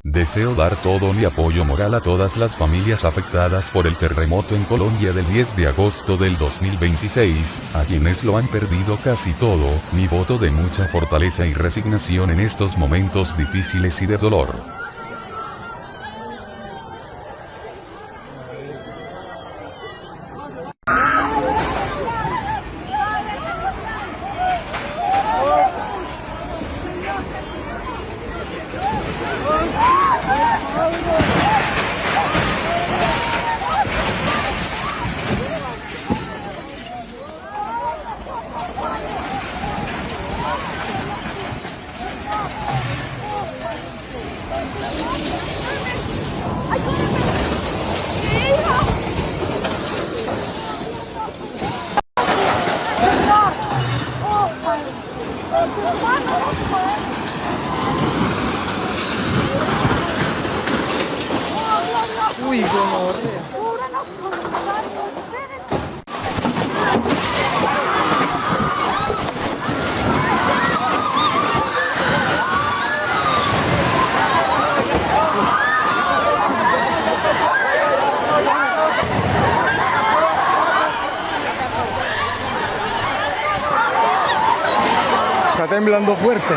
Deseo dar todo mi apoyo moral a todas las familias afectadas por el terremoto en Colombia del 10 de agosto del 2026, a quienes lo han perdido casi todo, mi voto de mucha fortaleza y resignación en estos momentos difíciles y de dolor. Uy, gonorrea. Está temblando fuerte.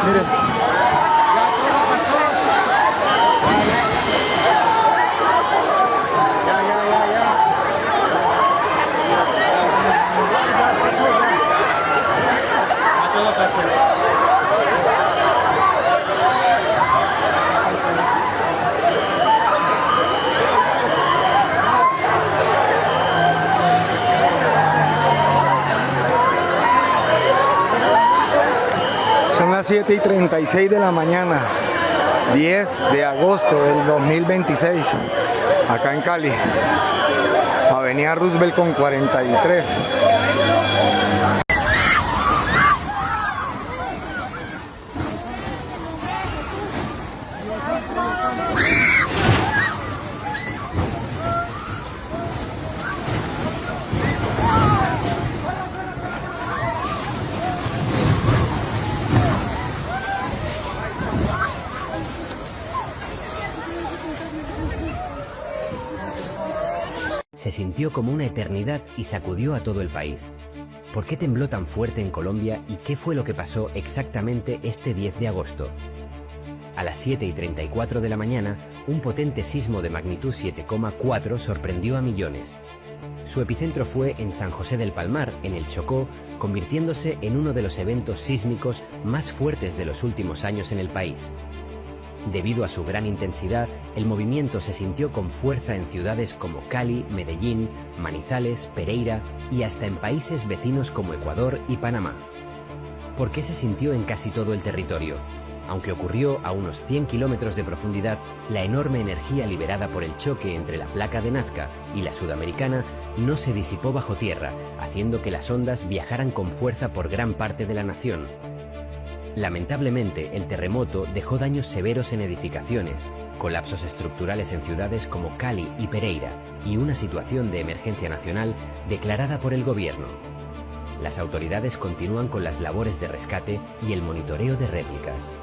Miren. Son las 7:36 de la mañana, 10 de agosto del 2026, acá en Cali, Avenida Roosevelt con 43. Se sintió como una eternidad y sacudió a todo el país. ¿Por qué tembló tan fuerte en Colombia y qué fue lo que pasó exactamente este 10 de agosto? A las 7:34 de la mañana, un potente sismo de magnitud 7,4 sorprendió a millones. Su epicentro fue en San José del Palmar, en el Chocó, convirtiéndose en uno de los eventos sísmicos más fuertes de los últimos años en el país. Debido a su gran intensidad, el movimiento se sintió con fuerza en ciudades como Cali, Medellín, Manizales, Pereira y hasta en países vecinos como Ecuador y Panamá. ¿Por qué se sintió en casi todo el territorio? Aunque ocurrió a unos 100 kilómetros de profundidad, la enorme energía liberada por el choque entre la placa de Nazca y la sudamericana no se disipó bajo tierra, haciendo que las ondas viajaran con fuerza por gran parte de la nación. Lamentablemente, el terremoto dejó daños severos en edificaciones, colapsos estructurales en ciudades como Cali y Pereira y una situación de emergencia nacional declarada por el gobierno. Las autoridades continúan con las labores de rescate y el monitoreo de réplicas.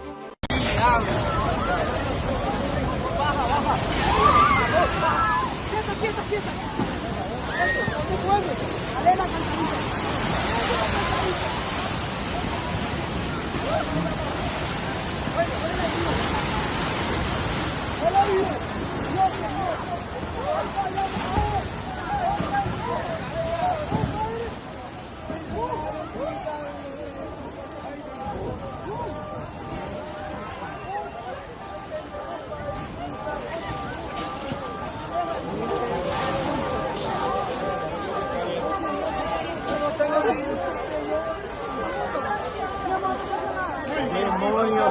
Demonio,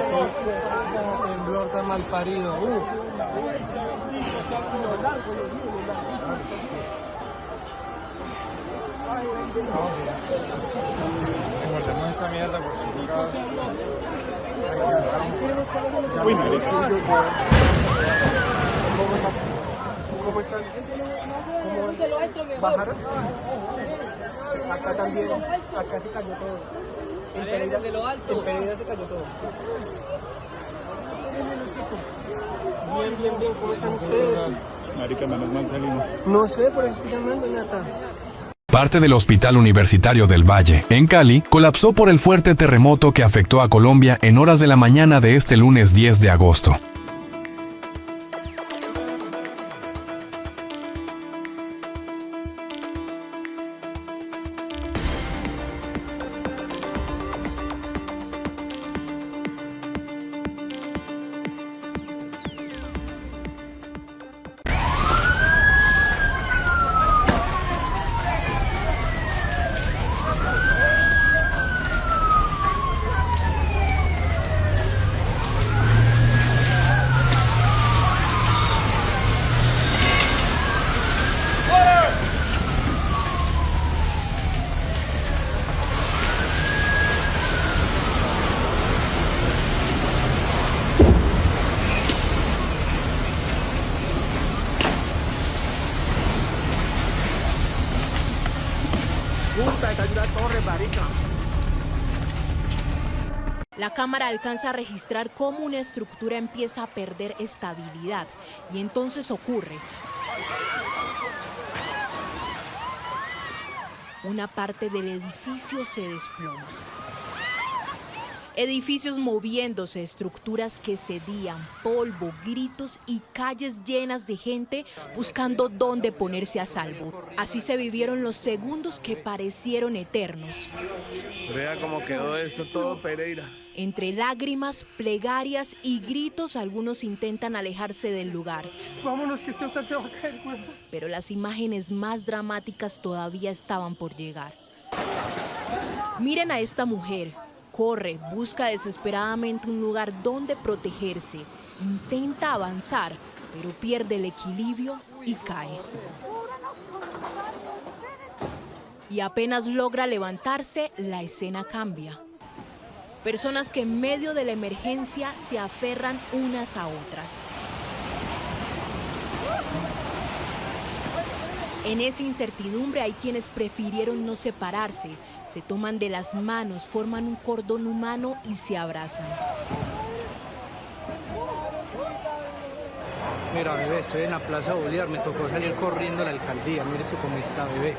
temblor tan mal parido. Guardemos esta mierda por si Uy, ¿cómo están? ¿Cómo bajaron? Acá también, acá se cayó todo. En Pereira se cayó todo. Bien, bien, bien. ¿Cómo están ustedes? Marica, menos mal salimos. No sé, por aquí estoy llamando, Nata. Parte del Hospital Universitario del Valle, en Cali, colapsó por el fuerte terremoto que afectó a Colombia en horas de la mañana de este lunes 10 de agosto. La cámara alcanza a registrar cómo una estructura empieza a perder estabilidad y entonces ocurre. Una parte del edificio se desploma. Edificios moviéndose, estructuras que cedían, polvo, gritos y calles llenas de gente buscando dónde ponerse a salvo. Así se vivieron los segundos que parecieron eternos. Vea cómo quedó esto todo, Pereira. Entre lágrimas, plegarias y gritos, algunos intentan alejarse del lugar. Vámonos, que este hotel se va a caer, güey. Pero las imágenes más dramáticas todavía estaban por llegar. Miren a esta mujer. Corre, busca desesperadamente un lugar donde protegerse. Intenta avanzar, pero pierde el equilibrio y cae. Y apenas logra levantarse, la escena cambia. Personas que en medio de la emergencia se aferran unas a otras. En esa incertidumbre hay quienes prefirieron no separarse, se toman de las manos, forman un cordón humano y se abrazan. Mira, bebé, estoy en la Plaza Bolívar, me tocó salir corriendo a la alcaldía. Mire eso cómo está, bebé.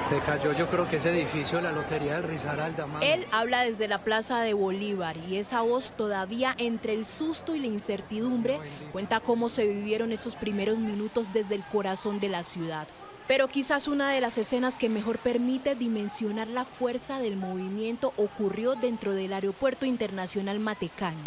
Se cayó, yo creo que ese edificio de la Lotería del Risaralda, mami. Él habla desde la Plaza de Bolívar y esa voz todavía entre el susto y la incertidumbre cuenta cómo se vivieron esos primeros minutos desde el corazón de la ciudad. Pero quizás una de las escenas que mejor permite dimensionar la fuerza del movimiento ocurrió dentro del Aeropuerto Internacional Matecaña.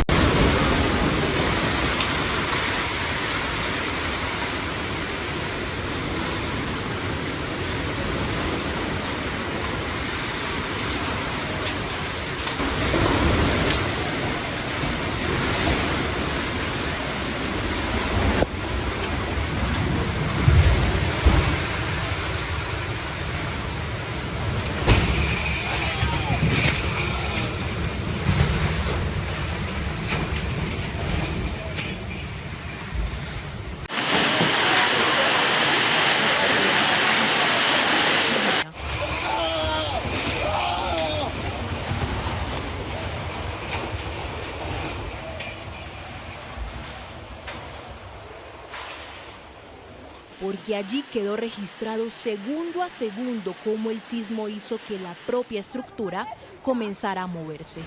Porque allí quedó registrado segundo a segundo cómo el sismo hizo que la propia estructura comenzara a moverse.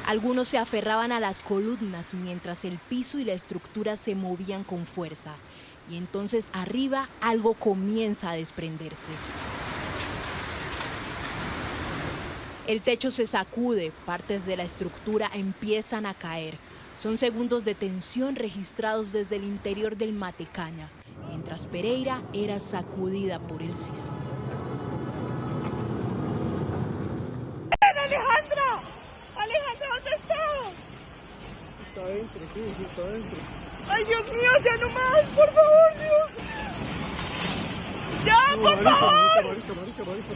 Algunos se aferraban a las columnas mientras el piso y la estructura se movían con fuerza. Y entonces arriba algo comienza a desprenderse. El techo se sacude, partes de la estructura empiezan a caer. Son segundos de tensión registrados desde el interior del Matecaña, mientras Pereira era sacudida por el sismo. ¡Alejandra! ¡Alejandra, ¿dónde estás? Está adentro, sí, está adentro. ¡Ay, Dios mío, ya no más! ¡Por favor, Dios! ¡Ya, por favor!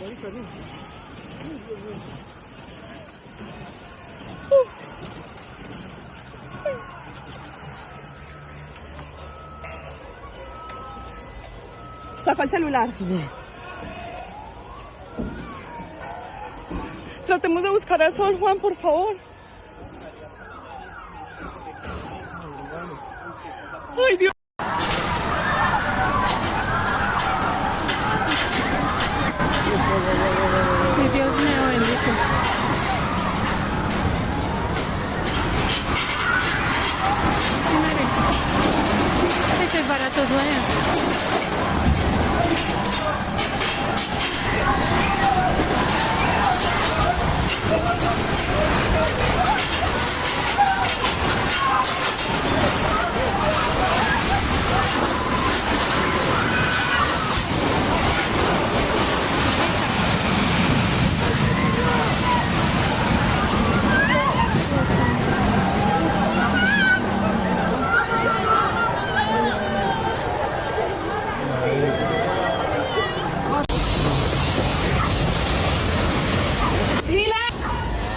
Marica, no. Saca el celular. Tratemos de buscar a Sol, Juan, por favor. Ay, Dios. Ay, Dios mío, bendito. Ese es barato,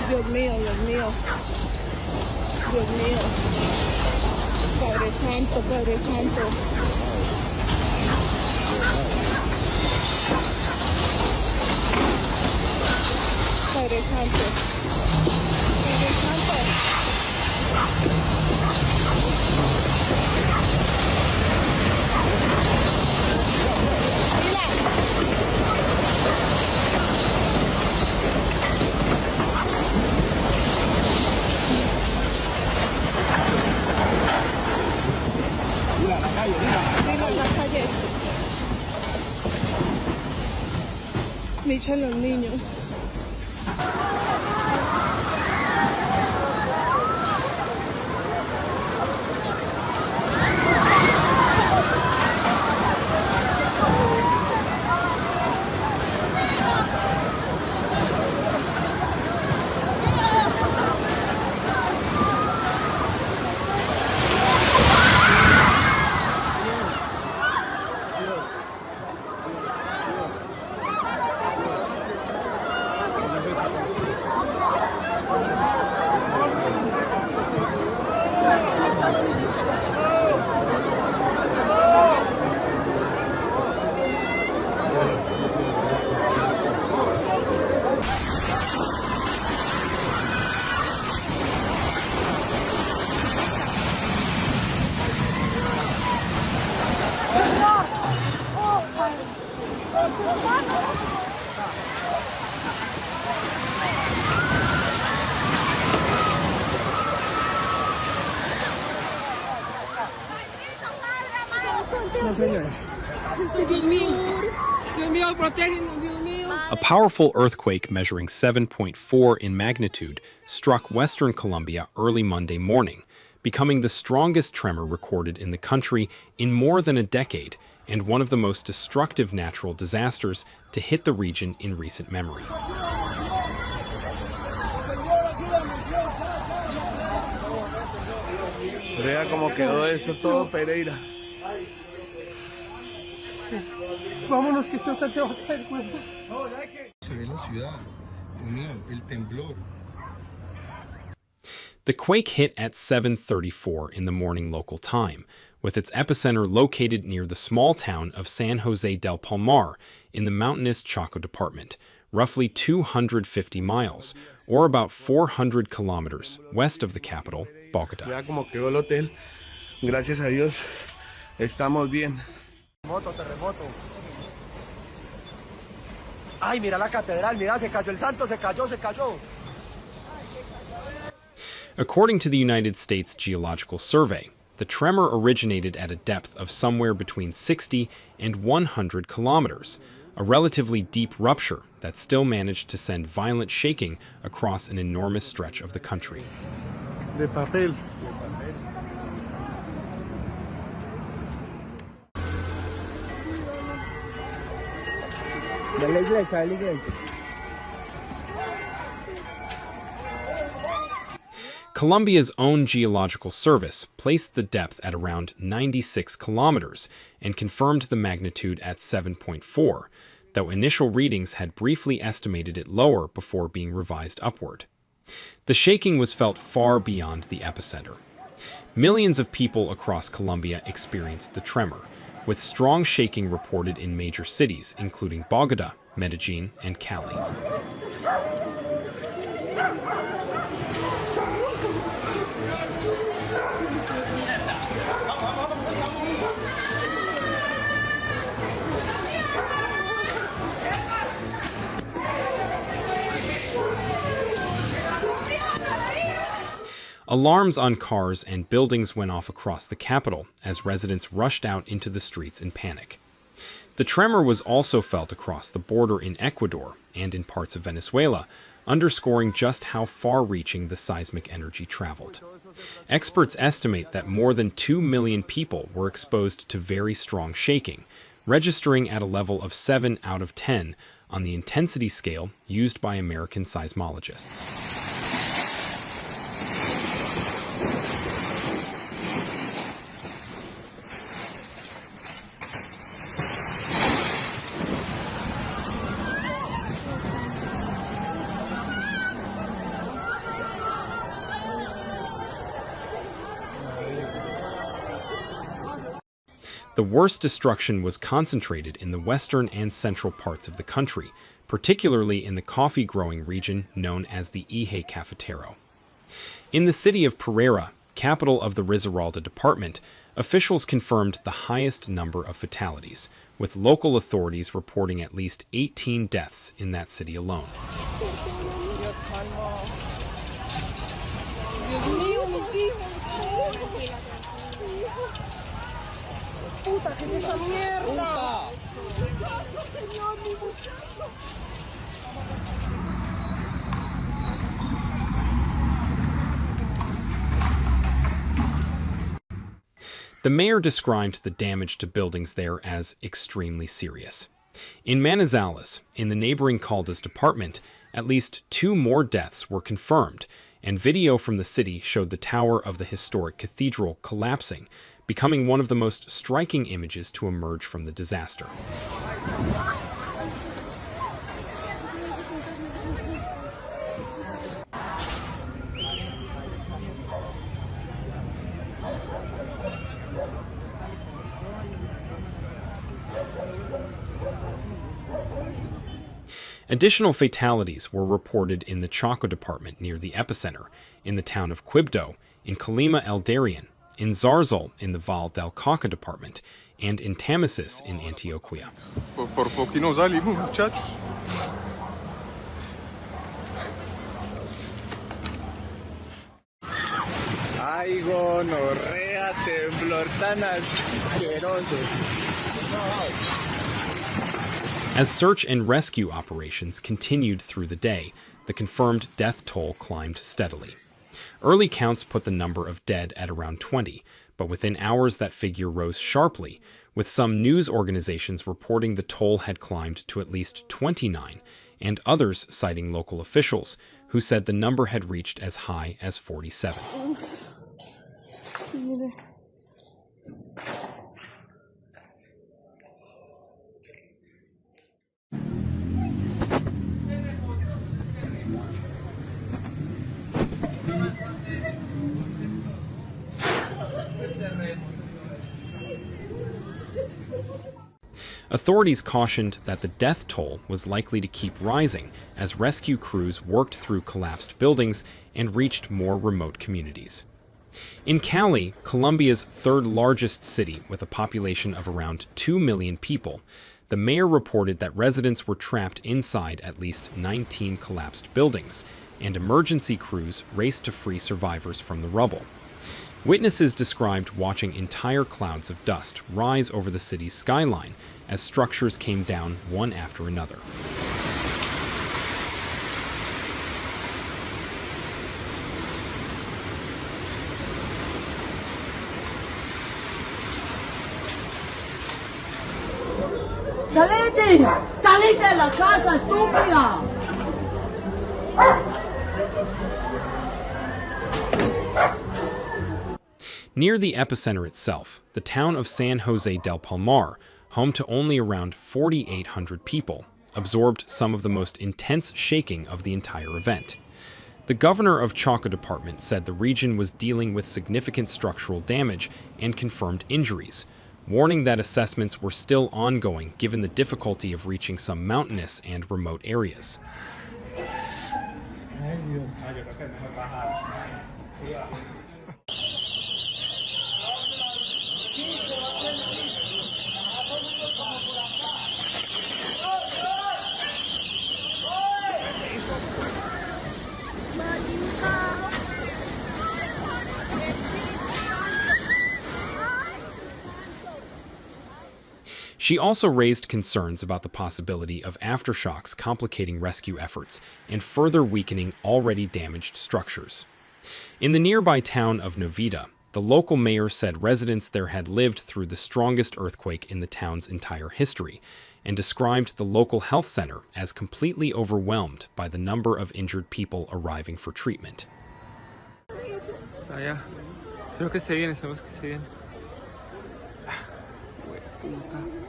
Dios mío, Dios mío. Dios mío. Padre Santo, Padre Santo. Padre Santo. Padre Santo. Micha, los niños. No, señora. Dios mío. Dios mío, protégenos, Dios mío. A powerful earthquake measuring 7.4 in magnitude struck western Colombia early Monday morning, becoming the strongest tremor recorded in the country in more than a decade and one of the most destructive natural disasters to hit the region in recent memory. Vea cómo quedó esto todo, Pereira. Vámonos, que esto está te va a caer, güey. Se ve la ciudad, unión, el temblor. The quake hit at 7:34 in the morning local time, with its epicenter located near the small town of San Jose del Palmar in the mountainous Chaco department, roughly 250 miles, or about 400 kilometers west of the capital, Bogotá. Vea cómo quedó el hotel. Gracias a Dios, estamos bien. Terremoto. Ay, mira la catedral, mira, se cayó el santo, se cayó. According to the United States Geological Survey, the tremor originated at a depth of somewhere between 60 and 100 kilometers, a relatively deep rupture that still managed to send violent shaking across an enormous stretch of the country. De papel. De la iglesia. Colombia's own geological service placed the depth at around 96 kilometers and confirmed the magnitude at 7.4, though initial readings had briefly estimated it lower before being revised upward. The shaking was felt far beyond the epicenter. Millions of people across Colombia experienced the tremor, with strong shaking reported in major cities including Bogotá, Medellín, and Cali. Alarms on cars and buildings went off across the capital as residents rushed out into the streets in panic. The tremor was also felt across the border in Ecuador and in parts of Venezuela, underscoring just how far-reaching the seismic energy traveled. Experts estimate that more than 2 million people were exposed to very strong shaking, registering at a level of 7 out of 10 on the intensity scale used by American seismologists. The worst destruction was concentrated in the western and central parts of the country, particularly in the coffee-growing region known as the Eje Cafetero. In the city of Pereira, capital of the Risaralda department, officials confirmed the highest number of fatalities, with local authorities reporting at least 18 deaths in that city alone. The mayor described the damage to buildings there as extremely serious. In Manizales, in the neighboring Caldas department, at least 2 more deaths were confirmed, and video from the city showed the tower of the historic cathedral collapsing, becoming one of the most striking images to emerge from the disaster. Additional fatalities were reported in the Chaco department near the epicenter, in the town of Quibdó, in Colima El Darien, in Zarzal in the Val del Cauca department, and in Tamasis in Antioquia. Por pouquinho salimos, muchachos. Ay, gonorrea, temblor tan asqueroso. As search and rescue operations continued through the day, the confirmed death toll climbed steadily. Early counts put the number of dead at around 20, but within hours that figure rose sharply, with some news organizations reporting the toll had climbed to at least 29, and others citing local officials, who said the number had reached as high as 47. Authorities cautioned that the death toll was likely to keep rising as rescue crews worked through collapsed buildings and reached more remote communities. In Cali, Colombia's third largest city with a population of around 2 million people, the mayor reported that residents were trapped inside at least 19 collapsed buildings, and emergency crews raced to free survivors from the rubble. Witnesses described watching entire clouds of dust rise over the city's skyline as structures came down one after another. ¡Salite! ¡Salite de la casa, estúpida! Near the epicenter itself, the town of San Jose del Palmar, home to only around 4,800 people, absorbed some of the most intense shaking of the entire event. The governor of Chaco department said the region was dealing with significant structural damage and confirmed injuries, warning that assessments were still ongoing given the difficulty of reaching some mountainous and remote areas. She also raised concerns about the possibility of aftershocks complicating rescue efforts and further weakening already damaged structures. In the nearby town of Novita, the local mayor said residents there had lived through the strongest earthquake in the town's entire history, and described the local health center as completely overwhelmed by the number of injured people arriving for treatment. Está allá. Espero que esté bien, esperemos que esté bien. Puta.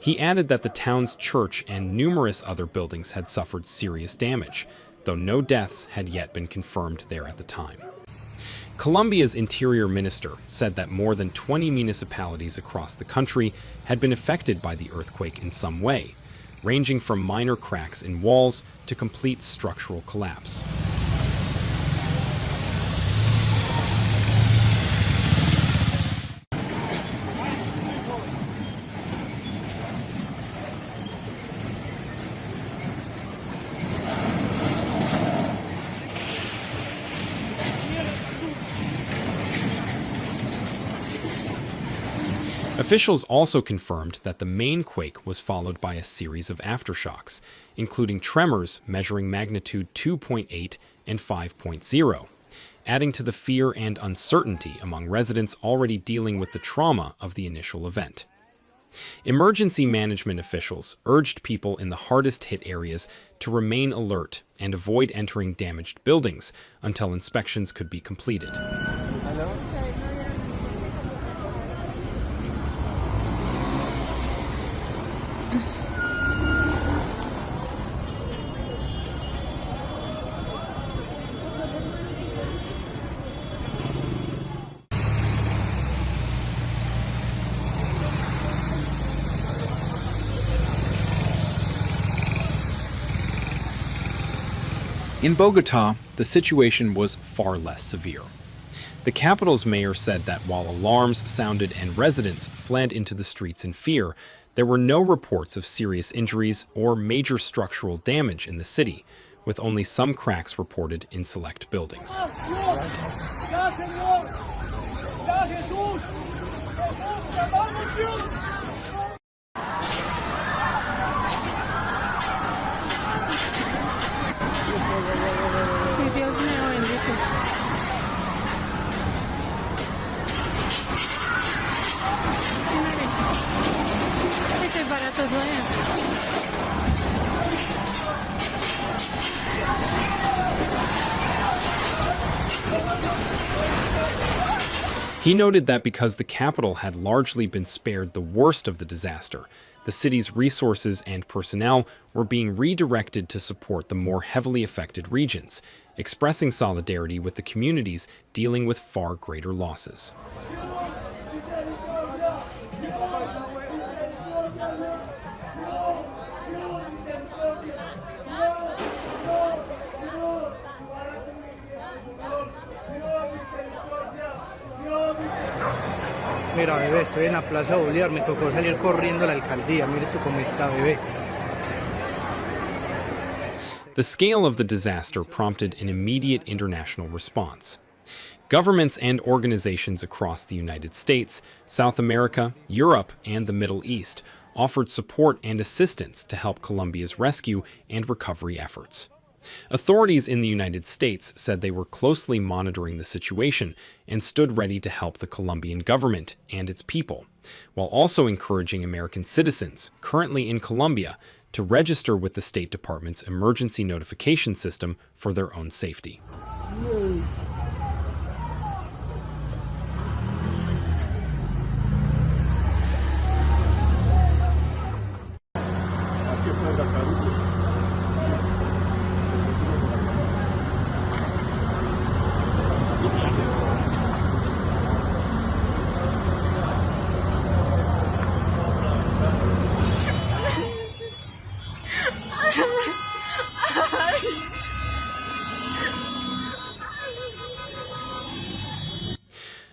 He added that the town's church and numerous other buildings had suffered serious damage, though no deaths had yet been confirmed there at the time. Colombia's interior minister said that more than 20 municipalities across the country had been affected by the earthquake in some way, ranging from minor cracks in walls to complete structural collapse. Officials also confirmed that the main quake was followed by a series of aftershocks, including tremors measuring magnitude 2.8 and 5.0, adding to the fear and uncertainty among residents already dealing with the trauma of the initial event. Emergency management officials urged people in the hardest-hit areas to remain alert and avoid entering damaged buildings until inspections could be completed. In Bogotá, the situation was far less severe. The capital's mayor said that while alarms sounded and residents fled into the streets in fear, there were no reports of serious injuries or major structural damage in the city, with only some cracks reported in select buildings. He noted that because the capital had largely been spared the worst of the disaster, the city's resources and personnel were being redirected to support the more heavily affected regions, expressing solidarity with the communities dealing with far greater losses. Mira, bebé, estoy en la Plaza Bolívar, me tocó salir corriendo a la alcaldía. Mira esto cómo está, bebé. The scale of the disaster prompted an immediate international response. Governments and organizations across the United States, South America, Europe, and the Middle East offered support and assistance to help Colombia's rescue and recovery efforts. Authorities in the United States said they were closely monitoring the situation and stood ready to help the Colombian government and its people, while also encouraging American citizens currently in Colombia to register with the State Department's emergency notification system for their own safety.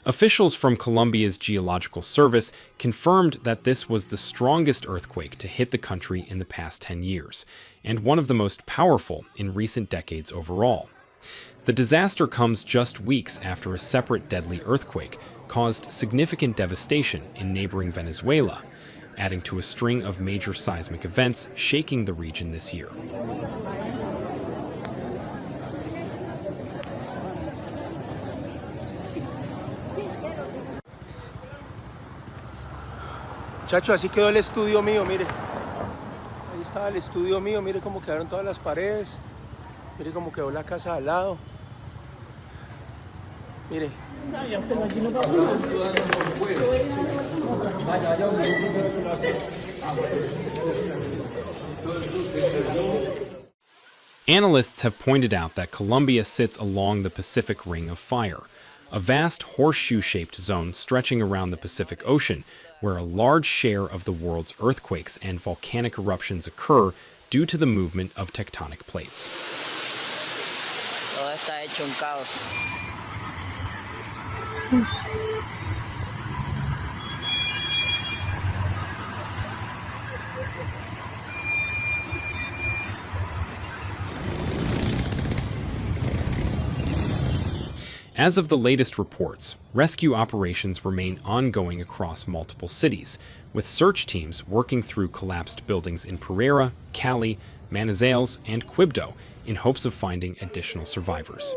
Officials from Colombia's Geological Service confirmed that this was the strongest earthquake to hit the country in the past 10 years, and one of the most powerful in recent decades overall. The disaster comes just weeks after a separate deadly earthquake caused significant devastation in neighboring Venezuela, adding to a string of major seismic events shaking the region this year. Muchachos, así quedó el estudio mío, mire. Ahí estaba el estudio mío, mire cómo quedaron todas las paredes. Mire cómo quedó la casa al lado. Mire. Analysts have pointed out that Colombia sits along the Pacific Ring of Fire, a vast horseshoe-shaped zone stretching around the Pacific Ocean, where a large share of the world's earthquakes and volcanic eruptions occur due to the movement of tectonic plates. Todo está hecho un caos. As of the latest reports, rescue operations remain ongoing across multiple cities, with search teams working through collapsed buildings in Pereira, Cali, Manizales, and Quibdó in hopes of finding additional survivors.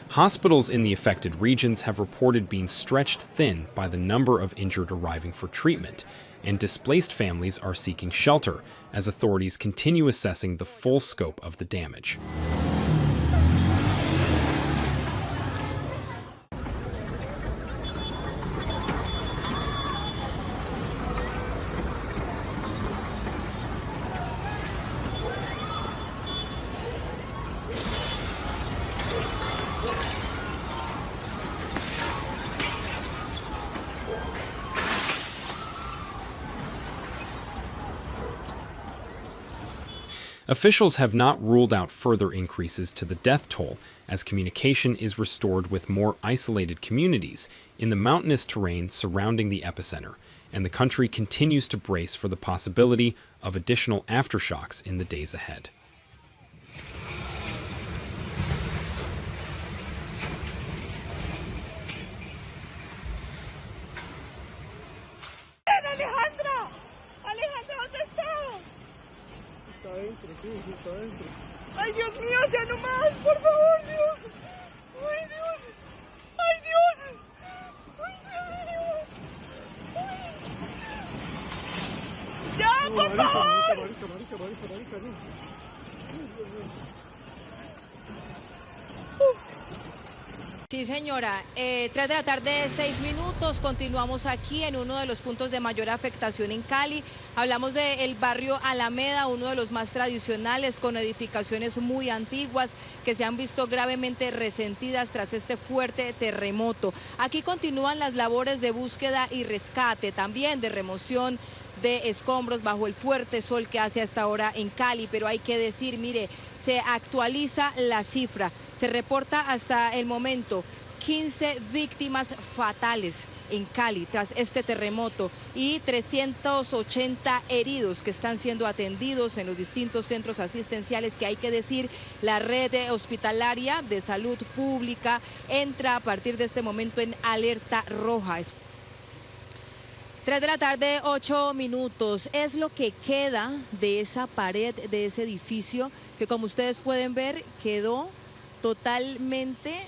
Hospitals in the affected regions have reported being stretched thin by the number of injured arriving for treatment, and displaced families are seeking shelter as authorities continue assessing the full scope of the damage. Officials have not ruled out further increases to the death toll as communication is restored with more isolated communities in the mountainous terrain surrounding the epicenter, and the country continues to brace for the possibility of additional aftershocks in the days ahead. Ay, Dios mío, ya no más, por favor, Dios. Ay, Dios. Ay, Dios. Ay, Dios. Ay. Ya, por favor. Sí, señora. 3 de la tarde, 6 minutos. Continuamos aquí en uno de los puntos de mayor afectación en Cali. Hablamos del barrio Alameda, uno de los más tradicionales, con edificaciones muy antiguas que se han visto gravemente resentidas tras este fuerte terremoto. Aquí continúan las labores de búsqueda y rescate, también de remoción de escombros bajo el fuerte sol que hace hasta ahora en Cali, pero hay que decir, mire, se actualiza la cifra, se reporta hasta el momento 15 víctimas fatales en Cali tras este terremoto y 380 heridos que están siendo atendidos en los distintos centros asistenciales, que hay que decir, la red hospitalaria de salud pública entra a partir de este momento en alerta roja. 3 de la tarde, 8 minutos. Es lo que queda de esa pared, de ese edificio, que como ustedes pueden ver, quedó totalmente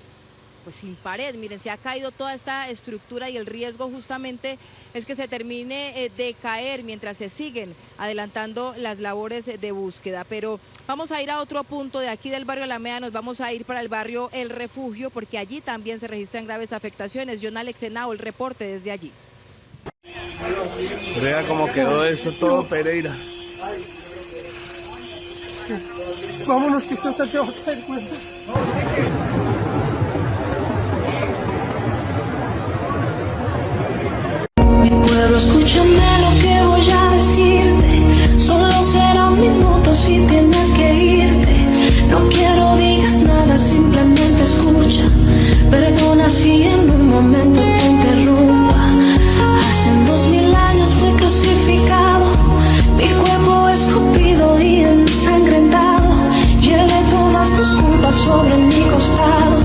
pues sin pared. Miren, se ha caído toda esta estructura y el riesgo justamente es que se termine de caer mientras se siguen adelantando las labores de búsqueda. Pero vamos a ir a otro punto de aquí del barrio Alameda, nos vamos a ir para el barrio El Refugio, porque allí también se registran graves afectaciones. John Alex Henao, el reporte desde allí. Vea cómo quedó esto todo, Pereira. Vámonos, que esto está te va a caer cuenta. Mi pueblo, escúchame lo que voy a decirte. Solo serán minutos y tienes que irte. No quiero digas nada, simplemente escucha. Perdona si en un momento te interrumpa. Hace 2000 años fui crucificado, mi cuerpo escupido y ensangrentado. Llevé todas tus culpas sobre mi costado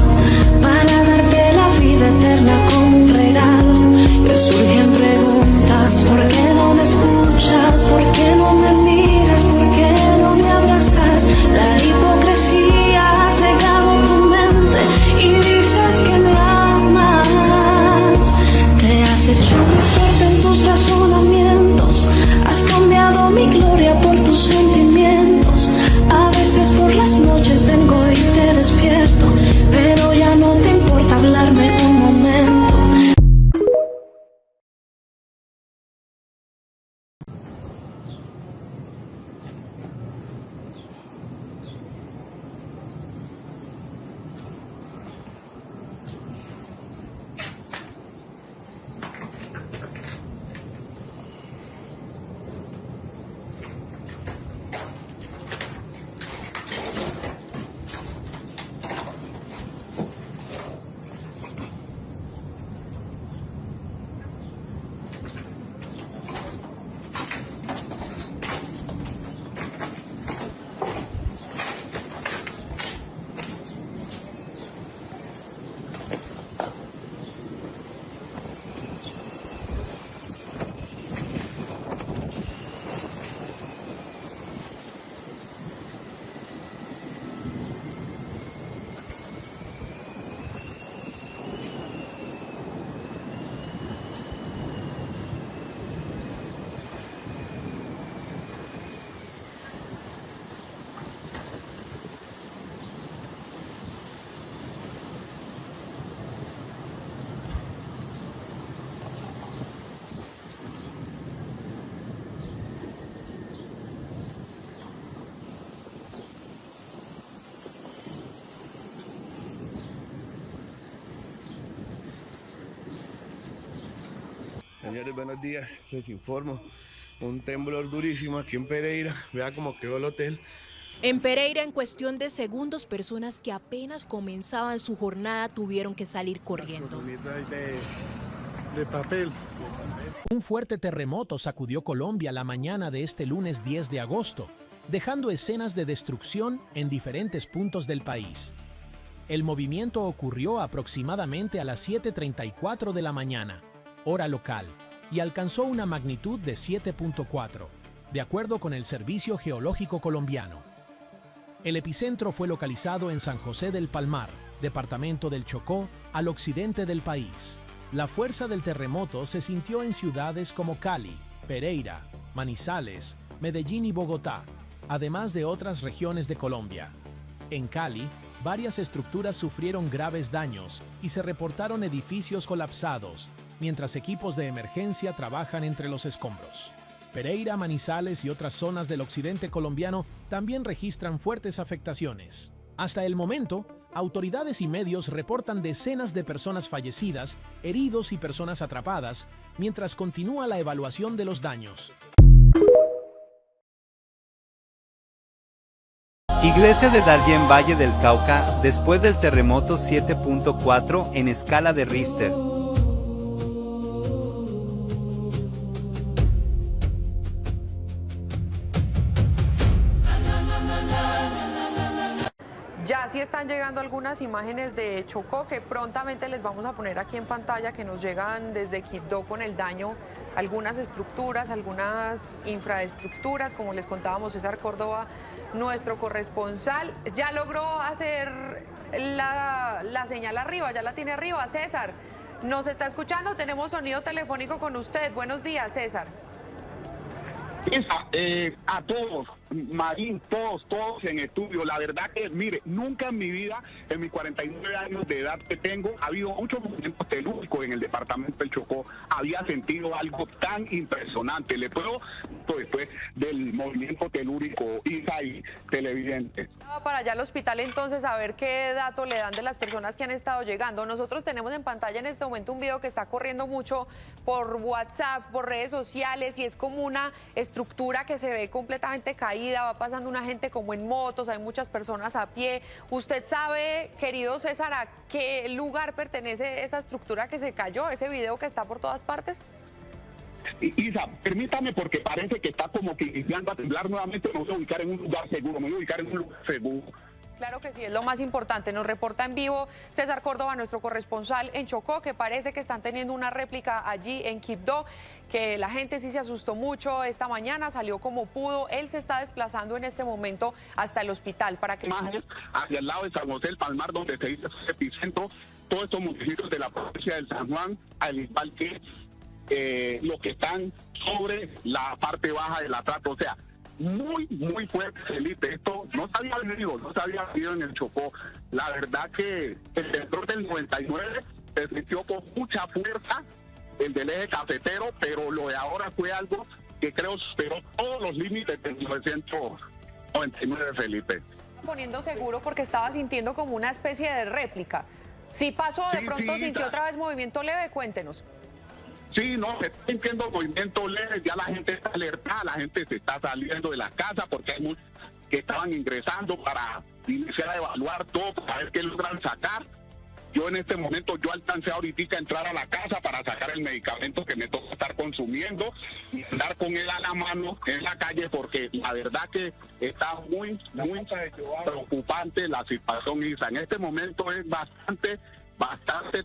para darte la vida eterna como un regalo. Me surgen preguntas, ¿por qué no me escuchas? ¿Por qué no me miras? ¿Por qué no me abrazas? La hipocresía ha cegado tu mente y dices que me amas. Te has hecho muy fuerte en tus razonamientos, has cambiado mi gloria por tus sentimientos. A veces por las noches vengo y te despierto, pero ya no te importa hablarme un momento. Señores, buenos días, les informo. Un temblor durísimo aquí en Pereira. Vea cómo quedó el hotel. En Pereira, en cuestión de segundos, personas que apenas comenzaban su jornada tuvieron que salir corriendo. De papel. Un fuerte terremoto sacudió Colombia la mañana de este lunes 10 de agosto, dejando escenas de destrucción en diferentes puntos del país. El movimiento ocurrió aproximadamente a las 7:34 de la mañana, hora local, y alcanzó una magnitud de 7.4, de acuerdo con el Servicio Geológico Colombiano. El epicentro fue localizado en San José del Palmar, departamento del Chocó, al occidente del país. La fuerza del terremoto se sintió en ciudades como Cali, Pereira, Manizales, Medellín y Bogotá, además de otras regiones de Colombia. En Cali, varias estructuras sufrieron graves daños y se reportaron edificios colapsados, mientras equipos de emergencia trabajan entre los escombros. Pereira, Manizales y otras zonas del occidente colombiano también registran fuertes afectaciones. Hasta el momento, autoridades y medios reportan decenas de personas fallecidas, heridos y personas atrapadas, mientras continúa la evaluación de los daños. Iglesia de Darién, Valle del Cauca, después del terremoto 7.4 en escala de Richter. Ya sí están llegando algunas imágenes de Chocó que prontamente les vamos a poner aquí en pantalla, que nos llegan desde Quibdó con el daño a algunas estructuras, algunas infraestructuras, como les contábamos. César Córdoba, nuestro corresponsal, ya logró hacer la señal arriba, ya la tiene arriba. César, ¿nos está escuchando? Tenemos sonido telefónico con usted. Buenos días, César. A todos, Marín, todos en estudio. La verdad que, mire, nunca en mi vida, en mis 49 años de edad que tengo, ha habido muchos movimientos telúricos en el departamento del Chocó. Había sentido algo tan impresionante. Le puedo justo después del movimiento telúrico, Isa y televidentes. Para allá al hospital entonces a ver qué datos le dan de las personas que han estado llegando. Nosotros tenemos en pantalla en este momento un video que está corriendo mucho por WhatsApp, por redes sociales, y es como una estructura que se ve completamente caída, va pasando una gente como en motos, hay muchas personas a pie. ¿Usted sabe, querido César, a qué lugar pertenece esa estructura que se cayó, ese video que está por todas partes? Isa, permítame, porque parece que está como que iniciando a temblar nuevamente. Me voy a ubicar en un lugar seguro, me voy a ubicar en un lugar seguro. Claro que sí, es lo más importante. Nos reporta en vivo César Córdoba, nuestro corresponsal en Chocó, que parece que están teniendo una réplica allí en Quibdó, que la gente sí se asustó mucho esta mañana, salió como pudo. Él se está desplazando en este momento hasta el hospital para que... Hacia el lado de San José del Palmar, donde se hizo ese epicentro, todos estos municipios de la provincia del San Juan, al igual que los que están sobre la parte baja del atrato. O sea, muy fuerte, Felipe. Esto no se había vivido en el Chocó. La verdad que el temblor del 99 se sintió con mucha fuerza, el del eje cafetero, pero lo de ahora fue algo que creo superó todos los límites del 1999, Felipe. Poniendo seguro porque estaba sintiendo como una especie de réplica. Si pasó, de pronto sintió otra vez movimiento leve, cuéntenos. Sí, no, se está sintiendo movimiento leve, ya la gente está alertada, la gente se está saliendo de la casa porque hay muchos que estaban ingresando para iniciar a evaluar todo, para ver qué logran sacar. Yo en este momento, yo alcancé ahorita a entrar a la casa para sacar el medicamento que me toca estar consumiendo y andar con él a la mano en la calle, porque la verdad que está muy preocupante la situación, Isa. En este momento es bastante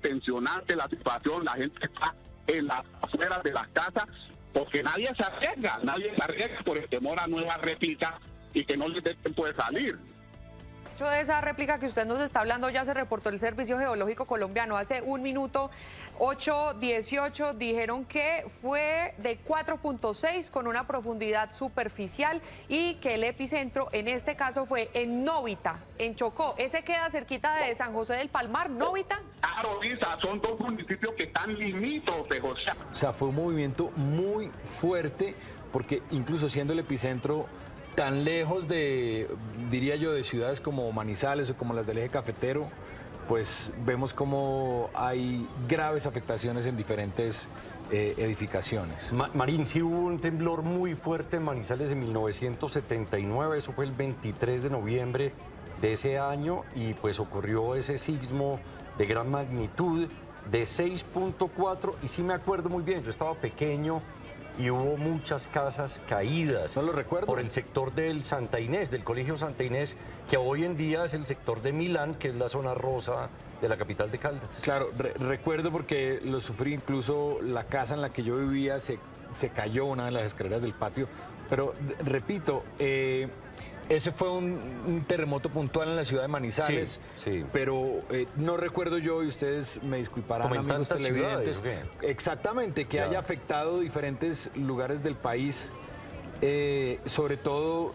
tensionante la situación, la gente está en las afueras de las casas, porque nadie se arriesga por el temor a nuevas réplicas y que no les dé tiempo de salir. De esa réplica que usted nos está hablando ya se reportó el Servicio Geológico Colombiano hace 1 minuto, 8:18, dijeron que fue de 4.6 con una profundidad superficial y que el epicentro en este caso fue en Novita, en Chocó. ¿Ese queda cerquita de San José del Palmar, Novita? Claro, Isa, son dos municipios que están limítrofes, José. O sea, fue un movimiento muy fuerte porque incluso siendo el epicentro tan lejos de, diría yo, de ciudades como Manizales o como las del eje cafetero, pues vemos como hay graves afectaciones en diferentes edificaciones. Marín, sí hubo un temblor muy fuerte en Manizales en 1979, eso fue el 23 de noviembre de ese año, y pues ocurrió ese sismo de gran magnitud de 6.4, y sí me acuerdo muy bien, yo estaba pequeño, y hubo muchas casas caídas. No lo recuerdo. Por el sector del Santa Inés, del Colegio Santa Inés, que hoy en día es el sector de Milán, que es la zona rosa de la capital de Caldas. Claro, recuerdo porque lo sufrí, incluso la casa en la que yo vivía se cayó, una de las escaleras del patio. Pero repito, ese fue un terremoto puntual en la ciudad de Manizales, sí. Pero no recuerdo yo, y ustedes me disculparán, amigos televidentes, exactamente, que haya afectado diferentes lugares del país, sobre todo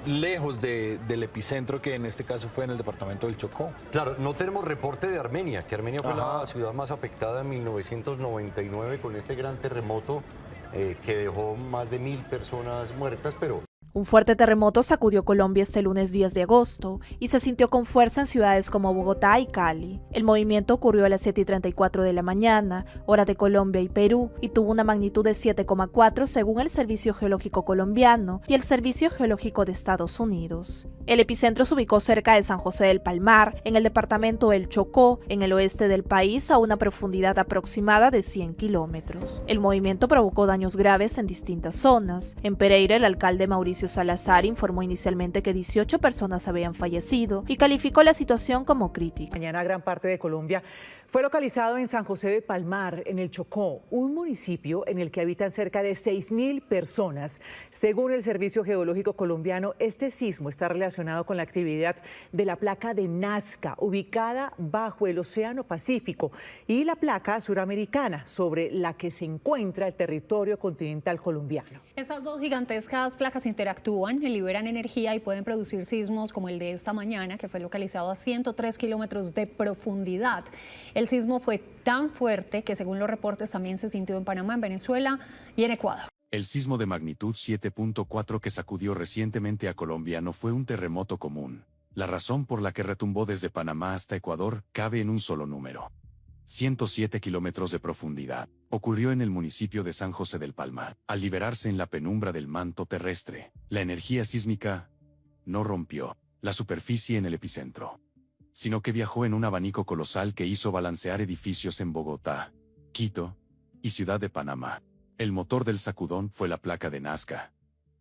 lejos del epicentro, que en este caso fue en el departamento del Chocó. Claro, no tenemos reporte de Armenia, que Armenia fue la ciudad más afectada en 1999 con este gran terremoto que dejó más de 1000 personas muertas, pero... Un fuerte terremoto sacudió Colombia este lunes 10 de agosto y se sintió con fuerza en ciudades como Bogotá y Cali. El movimiento ocurrió a las 7:34 de la mañana, hora de Colombia y Perú, y tuvo una magnitud de 7,4 según el Servicio Geológico Colombiano y el Servicio Geológico de Estados Unidos. El epicentro se ubicó cerca de San José del Palmar, en el departamento del Chocó, en el oeste del país, a una profundidad aproximada de 100 kilómetros. El movimiento provocó daños graves en distintas zonas. En Pereira, el alcalde Mauricio Salazar informó inicialmente que 18 personas habían fallecido y calificó la situación como crítica. Mañana gran parte de Colombia fue localizado en San José de Palmar, en el Chocó, un municipio en el que habitan cerca de 6.000 personas. Según el Servicio Geológico Colombiano, este sismo está relacionado con la actividad de la placa de Nazca, ubicada bajo el Océano Pacífico, y la placa suramericana, sobre la que se encuentra el territorio continental colombiano. Esas dos gigantescas placas interactúan, liberan energía y pueden producir sismos como el de esta mañana, que fue localizado a 103 kilómetros de profundidad. El sismo fue tan fuerte que, según los reportes, también se sintió en Panamá, en Venezuela y en Ecuador. El sismo de magnitud 7.4 que sacudió recientemente a Colombia no fue un terremoto común. La razón por la que retumbó desde Panamá hasta Ecuador cabe en un solo número: 107 kilómetros de profundidad. Ocurrió en el municipio de San José del Palmar. Al liberarse en la penumbra del manto terrestre, la energía sísmica no rompió la superficie en el epicentro, sino que viajó en un abanico colosal que hizo balancear edificios en Bogotá, Quito y Ciudad de Panamá. El motor del sacudón fue la placa de Nazca,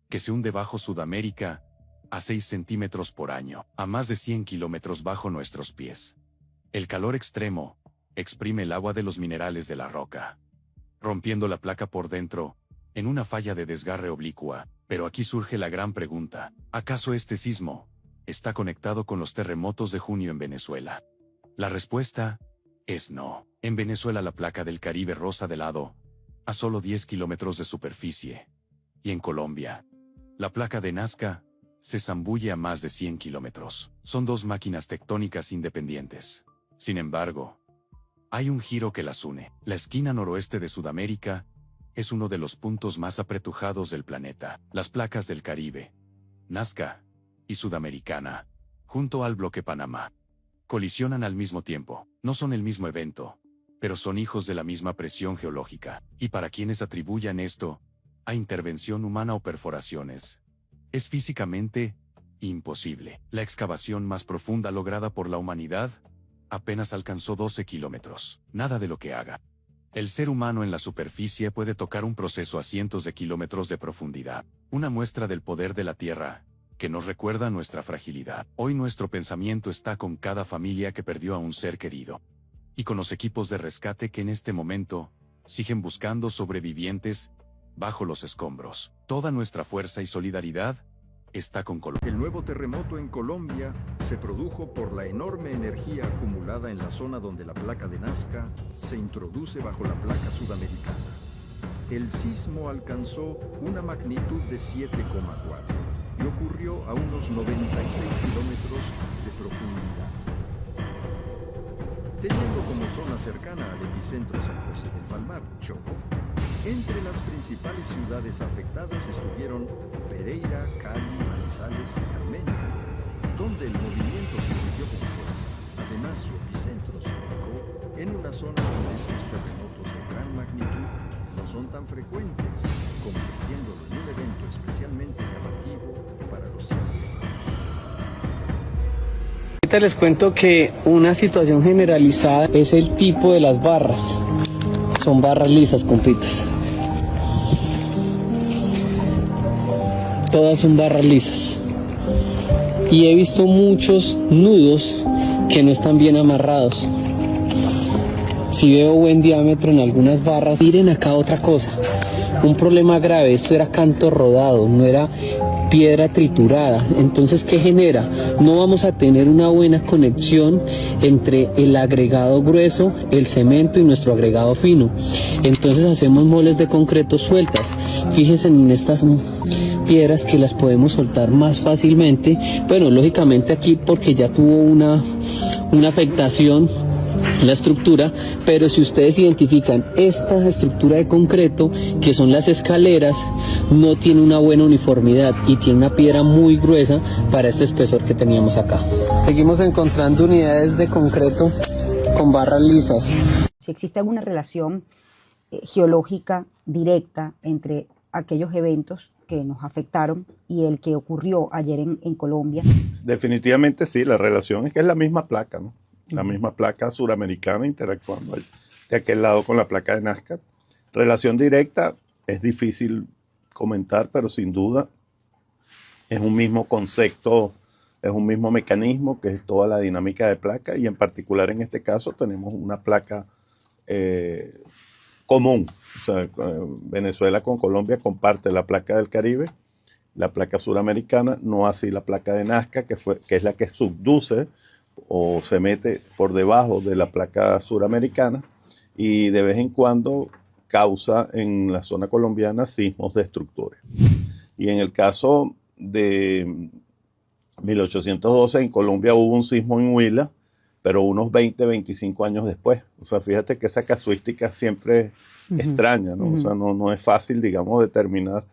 que se hunde bajo Sudamérica a 6 centímetros por año, a más de 100 kilómetros bajo nuestros pies. El calor extremo exprime el agua de los minerales de la roca, rompiendo la placa por dentro, en una falla de desgarre oblicua. Pero aquí surge la gran pregunta: ¿acaso este sismo está conectado con los terremotos de junio en Venezuela? La respuesta es no. En Venezuela la placa del Caribe roza de lado a solo 10 kilómetros de superficie. Y en Colombia, la placa de Nazca se zambulle a más de 100 kilómetros. Son dos máquinas tectónicas independientes. Sin embargo, hay un giro que las une. La esquina noroeste de Sudamérica es uno de los puntos más apretujados del planeta. Las placas del Caribe, Nazca y Sudamericana, junto al bloque Panamá, colisionan al mismo tiempo. No son el mismo evento, pero son hijos de la misma presión geológica. Y para quienes atribuyan esto a intervención humana o perforaciones, es físicamente imposible. La excavación más profunda lograda por la humanidad apenas alcanzó 12 kilómetros. Nada de lo que haga el ser humano en la superficie puede tocar un proceso a cientos de kilómetros de profundidad. Una muestra del poder de la Tierra, que nos recuerda nuestra fragilidad. Hoy nuestro pensamiento está con cada familia que perdió a un ser querido, y con los equipos de rescate que en este momento siguen buscando sobrevivientes bajo los escombros. Toda nuestra fuerza y solidaridad está con Colombia. El nuevo terremoto en Colombia se produjo por la enorme energía acumulada en la zona donde la placa de Nazca se introduce bajo la placa sudamericana. El sismo alcanzó una magnitud de 7,4 y ocurrió a unos 96 kilómetros de profundidad. Teniendo como zona cercana al epicentro San José del Palmar, Chocó, entre las principales ciudades afectadas estuvieron Pereira, Cali, Manizales y Armenia, donde el movimiento se sintió con fuerza. Además, su epicentro se ubicó en una zona donde estos terremotos de gran magnitud no son tan frecuentes, convirtiéndolo en un evento especialmente llamativo para los ciudadanos. Ahorita les cuento que una situación generalizada es el tipo de las barras. Son barras lisas, compitas. Todas son barras lisas. Y he visto muchos nudos que no están bien amarrados. Si veo buen diámetro en algunas barras. Miren acá otra cosa. Un problema grave. Esto era canto rodado, no era piedra triturada. Entonces, ¿qué genera? No vamos a tener una buena conexión entre el agregado grueso, el cemento y nuestro agregado fino. Entonces hacemos moles de concreto sueltas. Fíjense en estas piedras que las podemos soltar más fácilmente. Bueno, lógicamente aquí porque ya tuvo una afectación la estructura, pero si ustedes identifican esta estructura de concreto, que son las escaleras, no tiene una buena uniformidad y tiene una piedra muy gruesa para este espesor que teníamos acá. Seguimos encontrando unidades de concreto con barras lisas. Si existe alguna relación geológica directa entre aquellos eventos que nos afectaron y el que ocurrió ayer en Colombia. Definitivamente sí, la relación es que es la misma placa, ¿no? La misma placa suramericana interactuando de aquel lado con la placa de Nazca. Relación directa es difícil comentar, pero sin duda es un mismo concepto, es un mismo mecanismo que es toda la dinámica de placa, y en particular en este caso tenemos una placa común. O sea, Venezuela con Colombia comparte la placa del Caribe, la placa suramericana, no así la placa de Nazca, que es la que subduce o se mete por debajo de la placa suramericana y de vez en cuando causa en la zona colombiana sismos destructores. Y en el caso de 1812 en Colombia hubo un sismo en Huila, pero unos 20, 25 años después. O sea, fíjate que esa casuística siempre extraña, ¿no? O sea, no es fácil, digamos, determinar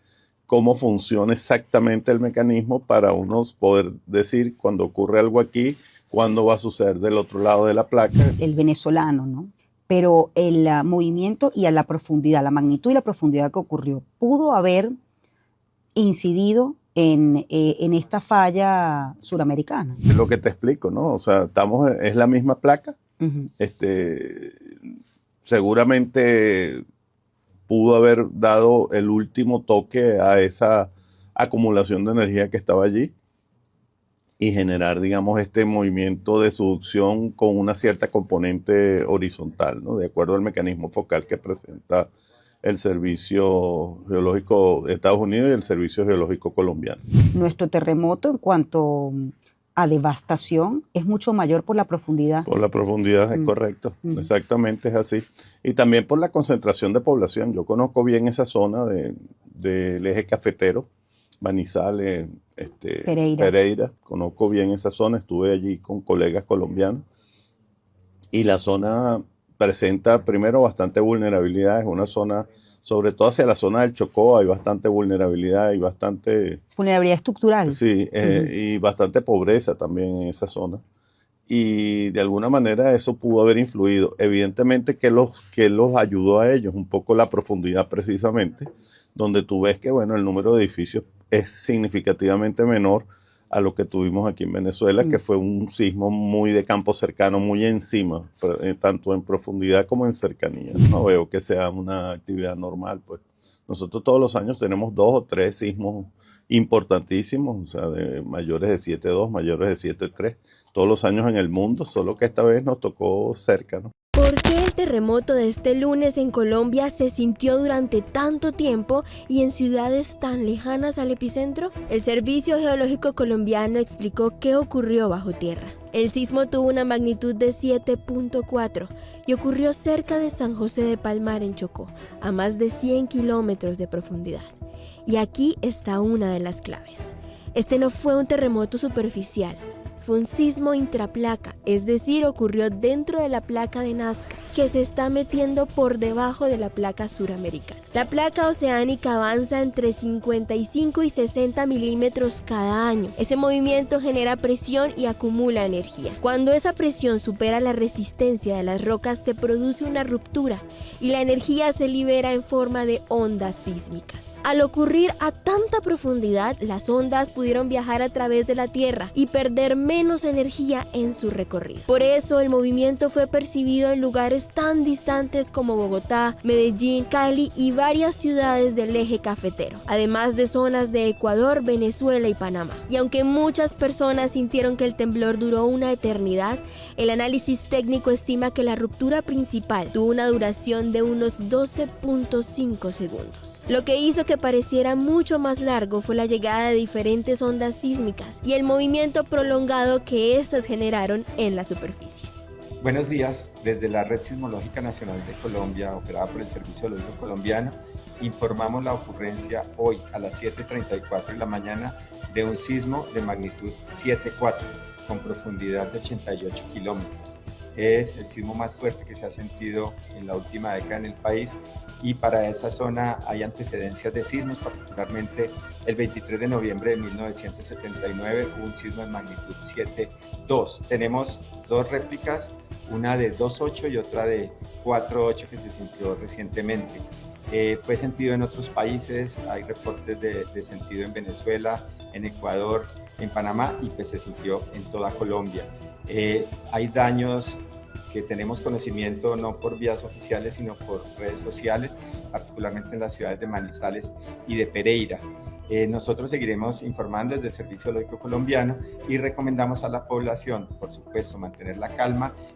cómo funciona exactamente el mecanismo para uno poder decir cuando ocurre algo aquí, cuándo va a suceder del otro lado de la placa. El venezolano, ¿no? Pero el movimiento y a la profundidad, la magnitud y la profundidad que ocurrió, pudo haber incidido en esta falla suramericana. Es lo que te explico, ¿no? O sea, es la misma placa. Seguramente pudo haber dado el último toque a esa acumulación de energía que estaba allí y generar, digamos, este movimiento de subducción con una cierta componente horizontal, ¿no? De acuerdo al mecanismo focal que presenta el Servicio Geológico de Estados Unidos y el Servicio Geológico Colombiano. Nuestro terremoto en cuanto a devastación es mucho mayor por la profundidad. Por la profundidad, es correcto. Exactamente, es así. Y también por la concentración de población. Yo conozco bien esa zona del eje cafetero, Manizales, Pereira. Conozco bien esa zona, estuve allí con colegas colombianos. Y la zona presenta primero bastante vulnerabilidad, es una zona, sobre todo hacia la zona del Chocó, hay bastante vulnerabilidad y bastante... Vulnerabilidad estructural. Sí, y bastante pobreza también en esa zona. Y de alguna manera eso pudo haber influido. Evidentemente que los ayudó a ellos, un poco la profundidad precisamente, donde tú ves que, bueno, el número de edificios es significativamente menor a lo que tuvimos aquí en Venezuela, que fue un sismo muy de campo cercano, muy encima, tanto en profundidad como en cercanía. No veo que sea una actividad normal, pues. Nosotros todos los años tenemos 2 o 3 sismos importantísimos, o sea, de mayores de 7.2, mayores de 7.3, todos los años en el mundo, solo que esta vez nos tocó cerca, ¿no? ¿Por qué el terremoto de este lunes en Colombia se sintió durante tanto tiempo y en ciudades tan lejanas al epicentro? El Servicio Geológico Colombiano explicó qué ocurrió bajo tierra. El sismo tuvo una magnitud de 7.4 y ocurrió cerca de San José de Palmar en Chocó, a más de 100 kilómetros de profundidad. Y aquí está una de las claves. Este no fue un terremoto superficial. Fue un sismo intraplaca, es decir, ocurrió dentro de la placa de Nazca, que se está metiendo por debajo de la placa suramericana. La placa oceánica avanza entre 55 y 60 milímetros cada año. Ese movimiento genera presión y acumula energía. Cuando esa presión supera la resistencia de las rocas, se produce una ruptura y la energía se libera en forma de ondas sísmicas. Al ocurrir a tanta profundidad, las ondas pudieron viajar a través de la Tierra y perder menos energía en su recorrido. Por eso el movimiento fue percibido en lugares tan distantes como Bogotá, Medellín, Cali y varias ciudades del eje cafetero, además de zonas de Ecuador, Venezuela y Panamá. Y aunque muchas personas sintieron que el temblor duró una eternidad, el análisis técnico estima que la ruptura principal tuvo una duración de unos 12.5 segundos. Lo que hizo que pareciera mucho más largo fue la llegada de diferentes ondas sísmicas y el movimiento prolongado que éstas generaron en la superficie. Buenos días, desde la Red Sismológica Nacional de Colombia, operada por el Servicio Geológico Colombiano, informamos la ocurrencia hoy a las 7:34 de la mañana de un sismo de magnitud 7.4 con profundidad de 88 kilómetros. Es el sismo más fuerte que se ha sentido en la última década en el país y para esa zona hay antecedencias de sismos, particularmente el 23 de noviembre de 1979 hubo un sismo de magnitud 7.2. Tenemos 2 réplicas, una de 2.8 y otra de 4.8 que se sintió recientemente. Fue sentido en otros países, hay reportes de sentido en Venezuela, en Ecuador, en Panamá y pues se sintió en toda Colombia. Hay daños que tenemos conocimiento no por vías oficiales sino por redes sociales, particularmente en las ciudades de Manizales y de Pereira. Nosotros seguiremos informando desde el Servicio Geológico Colombiano y recomendamos a la población, por supuesto, mantener la calma